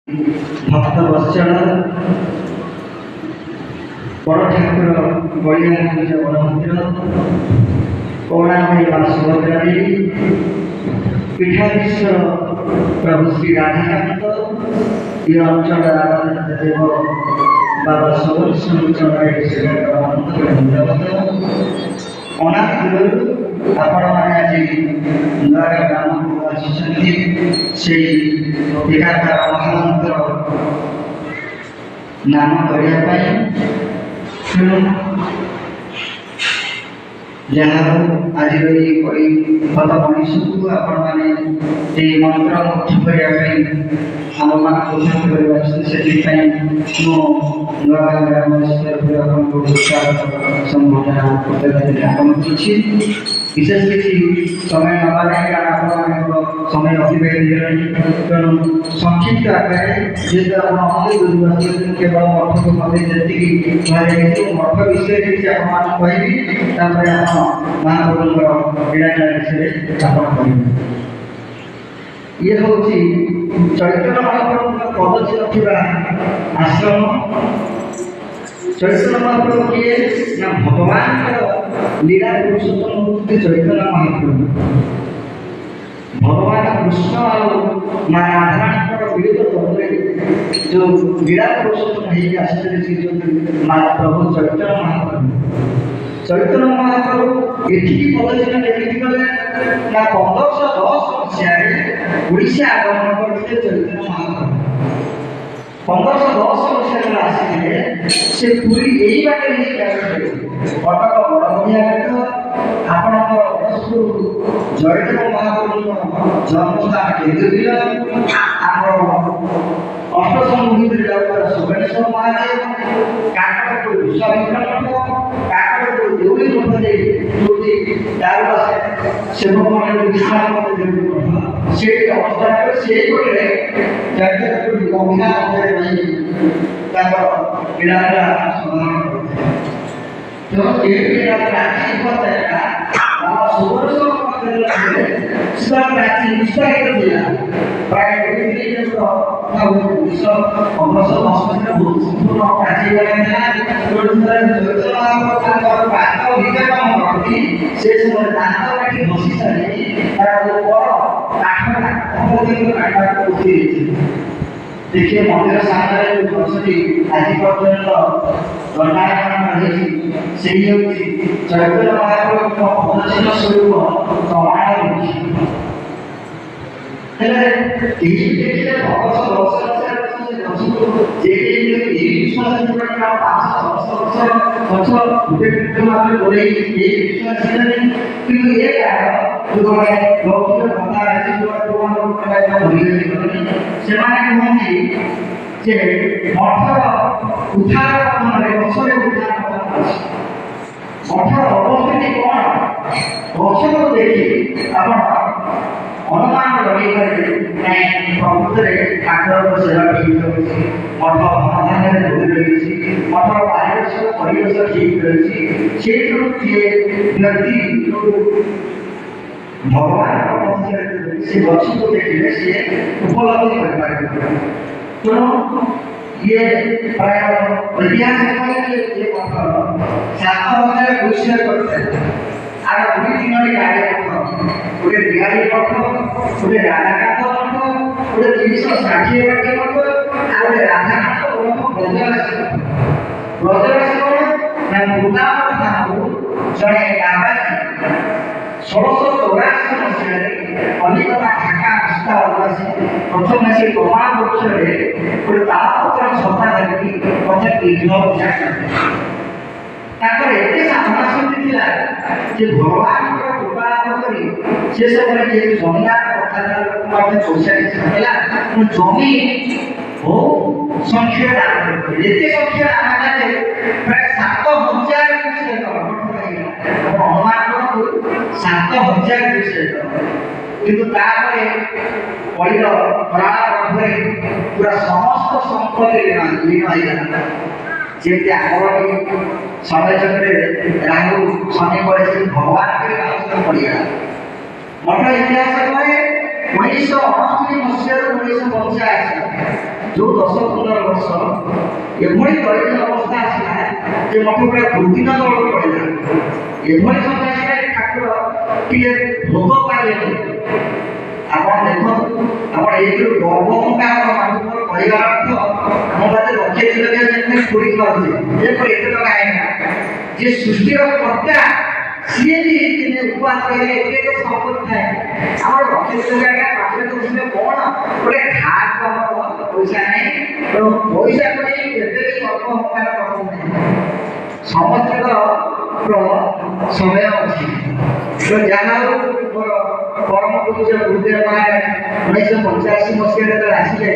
ভক্ত বৎসল বড় ঠাকুর বলিয়া নিজ বড়ভদ্র করুণাময়ী মা সুভদ্রা দেবী পীঠাধীশ্বর প্রভু শ্রী রাধাকান্ত এই অঞ্চলের আরাধনা দেব বাবা সবল চরণে ধন্যবাদ। অনাথ গুরু ଆପଣମାନେ ଆଜି ନୂଆ ଗ୍ରାମକୁ ଆସିଛନ୍ତି ସେଇ ଏକାକାର ମହାମନ୍ତ୍ର ନାମ କରିବା ପାଇଁ। ତେଣୁ ଯାହା ହଉ ଆଜିର ଏଇ ଭଲ ମଣିଷକୁ ଆପଣମାନେ ଏଇ ମନ୍ତ୍ର ମୁଗ୍ଧ କରିବା ପାଇଁ ଆମମାନଙ୍କୁ ଉଦ୍ଧାର କରିବା ସେଥିପାଇଁ ମୁଁ ନୂଆ ଗ୍ରାମବାସୀ ତରଫରୁ ଆପଣଙ୍କୁ ସମ୍ବର୍ଦ୍ଧନା ଜ୍ଞାପନ କରୁଛି। ବିଶେଷ କିଛି ସମୟ ନେବା ନାହିଁ କାରଣ ଆପଣମାନଙ୍କ ସମୟ ଅତିବାହିତ ହେଇଗଲାଣି। ତେଣୁ ସଂକ୍ଷିପ୍ତ ଆକାରରେ ଯେହେତୁ ଆପଣ ଗୁରୁବାସୀ କେବଳ ମଠକୁ ମୋତେ ଯେତିକି କୁହାଯାଇଛି ମଠ ବିଷୟରେ କିଛି ଆପଣମାନଙ୍କୁ କହିବି, ତାପରେ ଆପଣ ମହାପ୍ରଭୁଙ୍କର ଲୀଳାଖେଳା ବିଷୟରେ ଆପଣ କହିବେ। ଇଏ ହେଉଛି ଚୈତନ୍ୟ ମହାପ୍ରଭୁଙ୍କ ପଦଚିହ୍ନ ଥିବା ଆଶ୍ରମ। ଚୈତନ୍ୟ ମହାପ୍ରଭୁ କିଏ ନା ଭଗବାନଙ୍କର ଲୀଳା ପୁରୁଷୋତ୍ତମ ହେଉଛନ୍ତି ଚୈତନ୍ୟ ମହାପ୍ରଭୁ। ଭଗବାନ କୃଷ୍ଣ ଆଉ ମା ରାଧାଙ୍କର ମିଳିତ ତତ୍ତ୍ୱରେ ଯେଉଁ ଲୀଳା ପୁରୁଷୋତ୍ତମ ହେଇକି ଆସିଥିଲେ ସେ ଯେଉଁ ମା ପ୍ରଭୁ ଚୈତନ୍ୟ ମହାପ୍ରଭୁ। ଚୈତନ୍ୟ ମହାପ୍ରଭୁ ଏଠିକି ପଦଚିହ୍ନ କେମିତି କଲେ ନା 1510 ମସିହାରେ ଓଡ଼ିଶା ଆଗମନ କରିଥିଲେ ଚୈତନ୍ୟ ମହାପ୍ରଭୁ। 1510 ମସିହାରେ ଆସିଥିଲେ ସେ ପୁରୀ ଏଇ ବାଟରେ ହେଇକି ଆସିଥିଲେ। କଟକ ବଡ଼ ବଢ଼ିଆ ଘାଟ ଆପଣଙ୍କର ଜୟଦେବ ମହାପ୍ରଭୁଙ୍କ ଜନ୍ମସ୍ଥାନ କେନ୍ଦୁବିଲ, ଆମର ଅଷ୍ଟଶମ୍ଭୁ ଭିତରେ ଯାଉଥିବା ସୁବେଣେଶ୍ୱର ମହାଦେବ, କାକଟପୁର ବିଶ୍ୱାମିତ୍ର ମଠ, କାକଟପୁର ଦେଉଳି ମଠ ଦେଇ ଯୋଉଠି ଦାରୁବାସ ସେବକମାନେ ବିଶ୍ରାମ କରନ୍ତି ଦେଉଳି ମଠ ସେଇଠି ଅବସ୍ଥାନ କରି ସେଇପଟେ ଜୟଦେବପୁର ଗଙ୍ଗା ମଧ୍ୟରେ ରହି ତାଙ୍କର ଲୀଳାଖେଳା ସମାଧାନ କରିଥିଲେ। ତେଣୁ ଏ ଲୀଳାଖେଳା ଶିବତା ସୁବର୍ଣ୍ଣ ସେଟା ପ୍ରାଚୀନ ବିସ୍ତାରିତ ଥିଲା। ପ୍ରାୟ 1510 ମସିହାରେ ସମ୍ପୂର୍ଣ୍ଣ ପ୍ରାଚୀନ ଥିଲା। ସେ ସମୟରେ ଦାନ୍ତ କାଟି ବସି ସାରି ତାର देखिए मंदिर सामने जो गछटी आज पर्यंत दंडायमान रही से चैतन्य महाप्रभु पदचिह्न स्वरूप प्रमाण रही। देखिए भगत मठर उद्धार गचर उद्धार मठर अवस्थिति कौन गच को देखी आप अनुमान लगे प्रकृत ठाकुर सेवा ठीक रही मठ समाधान रही मठर पारिवेश परिवेश ठीक रही से व्यक्ति भगवान से गच को देखिए सी उपलब्धि कर। तेणु ये प्राय ऐतिहासिक ये मठ 7000 गुच्छे करते आर दुई तीन गाड़ी मठ गोटे बिहारी मठ गोटे राधाकांत मठ गोटे 360 बाटी मठ आ गोटे राधाकांत मठ ब्रजवासी ब्रजवासी ना वृंदावन ठाकुर जड़े नाबाजी 1684 मसीह कलिकता ढाका रास्ता प्रथम से प्रमाण पक्षरे गोटे तालपत्र छता धरिकी पचार दीर्घ एते साधना शक्ति थिला जे भगवान कृपा करी से सब जमीन कथा पहुँचाला जमी हो संख्या दान एते संख्या दान प्राय 7000 अनुमान 7000 किंतु पड़िल प्राण मध्य पूरा समस्त संपत्ति लीन होगा जमी आगर समय चक्र राहु शनि पड़े भगवान पड़ेगा मठ इतिहास कहे 1969 ମସିହାରୁ 1985 ଯୋଉ 10-15 ବର୍ଷ ଏଭଳି ଦୈନିକ ଅବସ୍ଥା ଆସିଲା ଯେ ମତେ ପୁରା ଦୁର୍ଦିନ ତଳକୁ ପଡ଼ିଲା। ଏଭଳି ସମୟ ଆସିଲା ଯେ ଠାକୁର ଟିକେ ଭୋଗ ପାଇଲେନି। ଆପଣ ଦେଖନ୍ତୁ, ଆପଣ ଏଇଥିରୁ ଗର୍ବ କାହାର ମୋର କହିବାର ଅର୍ଥ ଆମ ପାଖରେ ଲକ୍ଷେ 2 ଲକ୍ଷ ଯେମିତି ଖୋଳି ପାରୁଛେ ଏପରି ଏତେ ଟଙ୍କା ଆଇନା ଯେ ସୃଷ୍ଟିର କର୍ତ୍ତା ସିଏ ବି ଦିନେ ଉପବାସ କରିଲେ ଏତେ ସମ୍ପତ୍ତି ଥାଏ। ଆମର ଲକ୍ଷେ 2 ଲକ୍ଷ ପାଖରେ ତ ବସିଲେ କ'ଣ ଗୋଟେ ଖାକୁ ଆମର ପଇସା ନାହିଁ, ତେଣୁ ପଇସାକୁ ନେଇ କେବେ ବି ଗର୍ବ ଅହଙ୍କାର କରନ୍ତୁ ନାହିଁ। ସମସ୍ତଙ୍କର ସମୟ ଅଛି। ଯାହା ହଉ ମୋର ପରମ ପୂଜ୍ୟ ଗୁରୁଦେବ ମହାରାଜ 1985 ମସିହାରେ ଯେତେବେଳେ ଆସିଲେ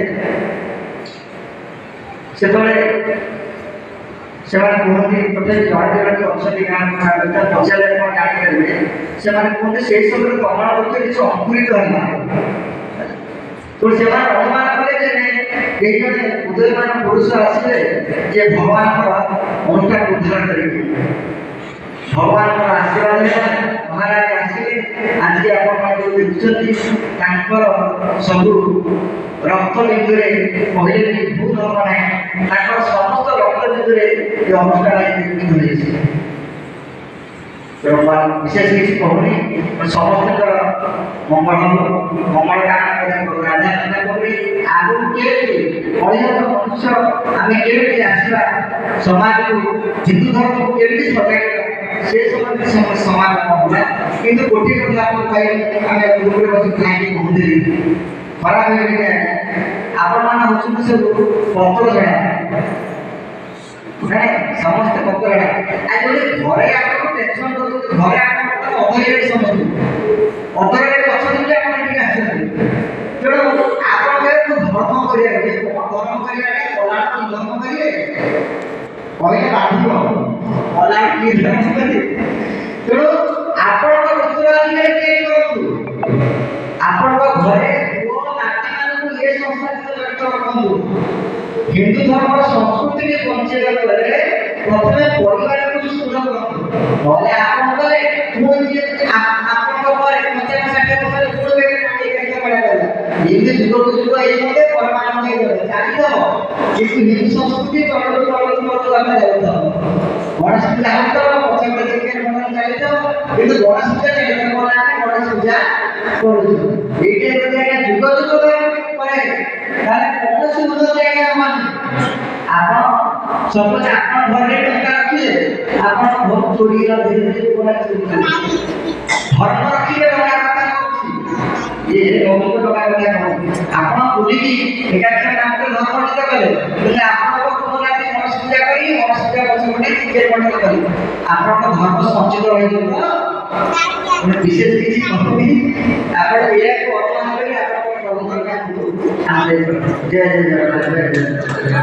ସେତେବେଳେ ସେମାନେ କୁହନ୍ତି, ତଥାପି ଜଣେ ଜଣେ ଅଛନ୍ତି ଗାଁ ପଚାରିଲେ ଆପଣ ଜାଣିପାରିବେ, ସେମାନେ କୁହନ୍ତି ସେଇ ସମୟରେ ପ୍ରମାଣ ପତ୍ର କିଛି ଅଙ୍କୁରିତ ହେଲା। ସେମାନେ ଅନୁମାନ କଲେ ଯେ କେହି ଜଣେ ଉଦୟମାନ ପୁରୁଷ ଆସିଲେ ଯେ ଭଗବାନଙ୍କର ଅନୁଷ୍ଠାନ ଉଦ୍ଧାର କରିବେ। ଭଗବାନଙ୍କର ଆଶୀର୍ବାଦ ହେଲା, ମହାରାଜ ଆସିଲେ। ଆଜି ଆପଣମାନେ ଯୋଉ ଦେଖୁଛନ୍ତି ତାଙ୍କର ସବୁ ରକ୍ତ ବିନ୍ଦୁରେ କହିଲେ ବି ଭୁଲ ହବ ନାହିଁ, ତାଙ୍କର ସମସ୍ତ ରକ୍ତ ବିନ୍ଦୁରେ ଏ ଅନୁଷ୍ଠାନ ନିର୍ମିତ ହୋଇଛି। ବିଶେଷ କିଛି କହୁନି, ସମସ୍ତଙ୍କର ମଙ୍ଗଳ କାମ ରାଧା କରି ଆଗକୁ କେମିତି ଅଳିହତ ମନୁଷ୍ୟ ଆମେ କେମିତି ଆସିବା, ସମାଜକୁ ହିନ୍ଦୁ ଧର୍ମକୁ କେମିତି ସଜାଇବା ସେ ସମୟରେ ସମାଗମ ହେଲା। କିନ୍ତୁ ଗୋଟିଏ କଥା ଆପଣ କହିଲେ, ଆମେ ଗ୍ରୁପରେ ବସି ଖାଇକି କହୁଥିଲି ଖରାପ ହେଇଗଲେ ଆପଣମାନେ ହେଉଛନ୍ତି ସବୁ ପତ୍ର ଜଣା ସମସ୍ତେ ପତ୍ର ଜଣା। ଆଜି ଗୋଟେ ଘରେ ଆପଣ ଟେନସନ କରୁଛନ୍ତି, ଘରେ ଆପଣ ଅଧରରେ ସମସ୍ତେ ଅଧରରେ ଅଛନ୍ତି ଆପଣ ଟିକେ ଆସିଛନ୍ତି। ତେଣୁ ଆପଣ ମୁଁ ଧର୍ମ କରିବାକୁ ଧର୍ମ କରିବା ଧର୍ମ କରିବେ କହିଲେ ବାଧିବ ଅଲା କିଏ ଧର୍ମ କରିବେ। ତେଣୁ ଆପଣଙ୍କ ଉତ୍ତରାଧିକାରୀ ତିଆରି କରନ୍ତୁ। ଆପଣଙ୍କ ଘରେ ପୁଅ ନାତିମାନଙ୍କୁ ଏ ସଂସ୍ଥା ସହିତ ଜଡ଼ିତ ରଖନ୍ତୁ। ହିନ୍ଦୁ ଧର୍ମର ସଂସ୍କୃତିକୁ ବଞ୍ଚେଇବାକୁ ହେଲେ ପ୍ରଥମେ ପରିବାରକୁ ସୁଦୃଢ଼ କରନ୍ତୁ। ନହେଲେ ଆପଣ କଲେ ଆପଣଙ୍କ ପରେ 50-60 ବର୍ଷରେ ପୁଣି ଏମିତି ଯୁଗକୁ ଯୁଗ ଏଇ ମତେ ପରମାନନ୍ଦ ଚାଲିଥିବ, କିନ୍ତୁ ହିନ୍ଦୁ ସଂସ୍କୃତି ତଳକୁ ଆମେ ଯାଉଥାଉ। ଗଣେଶ ପୂଜା ହଉଥିବ, ପଛପଟେ ଚାଲିଥାଉ, କିନ୍ତୁ ଗଣେଶ ପୂଜା ଚାଲିଥାଉ ଆମେ ଗଣେଶ ପୂଜା କରୁଛୁ। ଏଇଟା ଯଦି ଆଜ୍ଞା ଯୁଗ ଯୁଗ ପରେ ତାହେଲେ କୌଣସି ଉନ୍ନତି ଆଜ୍ଞା ହବନି। ଆପଣ ସପୋଜ ଆପଣ ଘରେ ଟଙ୍କା ରଖିଲେ, ଆପଣ ବହୁତ ଚୋରିର ଧୀରେ ଧୀରେ ଧର୍ମ ରଖିଲେ ଟଙ୍କା କଥା କହୁଛି ଇଏ ବହୁତ ଟଙ୍କା କଥା କହୁଛି। ଆପଣ ବୁଲିକି ଏକାଧିକ ନାମରେ ଧର୍ମ ନିତ କଲେ, ହେଲେ ଆପଣଙ୍କ ପୁନରାତି ଗଣେଶ ପୂଜା କରି ଗଣେଶ ପୂଜା ପଛପଟେ ଟିକେ ପଣ୍ଡିତ କରିବେ, ଆପଣଙ୍କ ଧର୍ମ ସଞ୍ଚିତ ରହିଯିବ। ବିଶେଷ କିଛି କହୁନି, ଆପଣ ଏହାକୁ ଅନୁମାନ କରି ଆପଣଙ୍କ ପ୍ରଭୁଙ୍କ କାମକୁ ଜୟ ଜୟ ଜଗନ୍ନାଥ।